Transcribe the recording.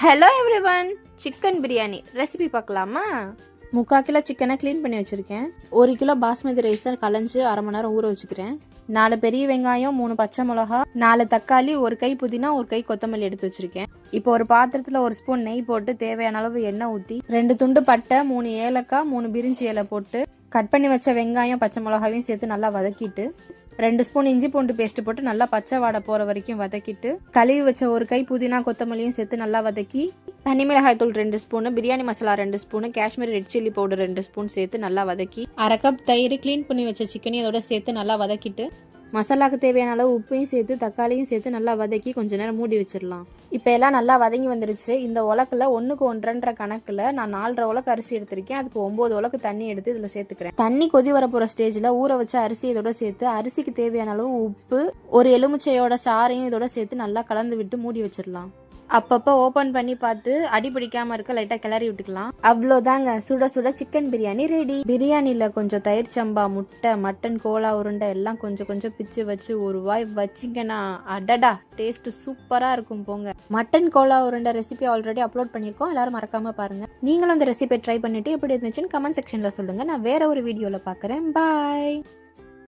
Hello everyone, chicken biryani recipe பார்க்கலாமா? 3/4 kilo சிக்கனை clean பண்ணி வச்சுருக்கேன். 1 கிலோ பாஸ்மதி ரைஸை கலைஞ்சு அரை மணி நேரம் ஊற வச்சுக்கிறேன். 4 பெரிய வெங்காயம், 3 பச்சை மிளகா, 4 தக்காளி, 1 கை புதினா, 1 கை கொத்தமல்லி எடுத்து வச்சுருக்கேன். இப்போ ஒரு பாத்திரத்தில் 1 ஸ்பூன் நெய் போட்டு தேவையான அளவு எண்ணெய் ஊற்றி 2 துண்டு பட்டை, 3 ஏலக்காய், 3 பிரிஞ்சி இலை போட்டு கட் பண்ணி வச்ச வெங்காயம் பச்சை மிளகாவையும் சேர்த்து நல்லா வதக்கிட்டு 2 ஸ்பூன் இஞ்சி பூண்டு பேஸ்ட் போட்டு நல்லா பச்சை வாடை போற வரைக்கும் வதக்கிட்டு கழுவி வச்ச 1 கை புதினா கொத்தமல்லியும் சேர்த்து நல்லா வதக்கி தனி மிளகாய் தூள் 2 spoon, biryani masala 2 spoon, Kashmiri red chilli powder 2 spoon சேர்த்து நல்லா வதக்கி அரை கப் தயிர், க்ளீன் பண்ணி வச்ச சிக்கனையும் இதோட சேர்த்து நல்லா வதக்கிட்டு மசாலாவுக்கு தேவையான அளவு உப்பையும் சேர்த்து தக்காளியும் சேர்த்து நல்லா வதக்கி கொஞ்ச நேரம் மூடி வச்சிடலாம். இப்போ எல்லாம் நல்லா வதங்கி வந்துருச்சு. இந்த உலக்கில் 1க்கு 1.5 கணக்கில் நான் 4.5 உலக்கு அரிசி எடுத்திருக்கேன். அதுக்கு 9 உலக்கு தண்ணி எடுத்து இதில் சேர்த்துக்கிறேன். தண்ணி கொதி வரப்போகிற ஸ்டேஜில் ஊற வச்ச அரிசி இதோட சேர்த்து அரிசிக்கு தேவையான அளவு உப்பு, ஒரு எலுமிச்சையோட சாறையும் இதோட சேர்த்து நல்லா கலந்து விட்டு மூடி வச்சிடலாம். அப்பப்போ ஓப்பன் பண்ணி பார்த்து அடி பிடிக்காம இருக்க லைட்டாக கிளறி விட்டுக்கலாம். அவ்வளோதாங்க, சுட சுட சிக்கன் பிரியாணி ரெடி. பிரியாணியில் கொஞ்சம் தயிர் சம்பா, முட்டை, மட்டன், கோலா உருண்டை எல்லாம் கொஞ்சம் கொஞ்சம் பிச்சு வச்சு ஒரு வாய் வச்சிங்கன்னா அடடா டேஸ்ட் சூப்பராக இருக்கும் போங்க. மட்டன் கோலா உருண்டை ரெசிபி ஆல்ரெடி அப்லோட் பண்ணியிருக்கோம், எல்லாரும் மறக்காம பாருங்க. நீங்களும் அந்த ரெசிபியை ட்ரை பண்ணிட்டு எப்படி இருந்துச்சுன்னு கமெண்ட் செக்ஷனில் சொல்லுங்க. நான் வேற ஒரு வீடியோவில் பார்க்குறேன். பாய்.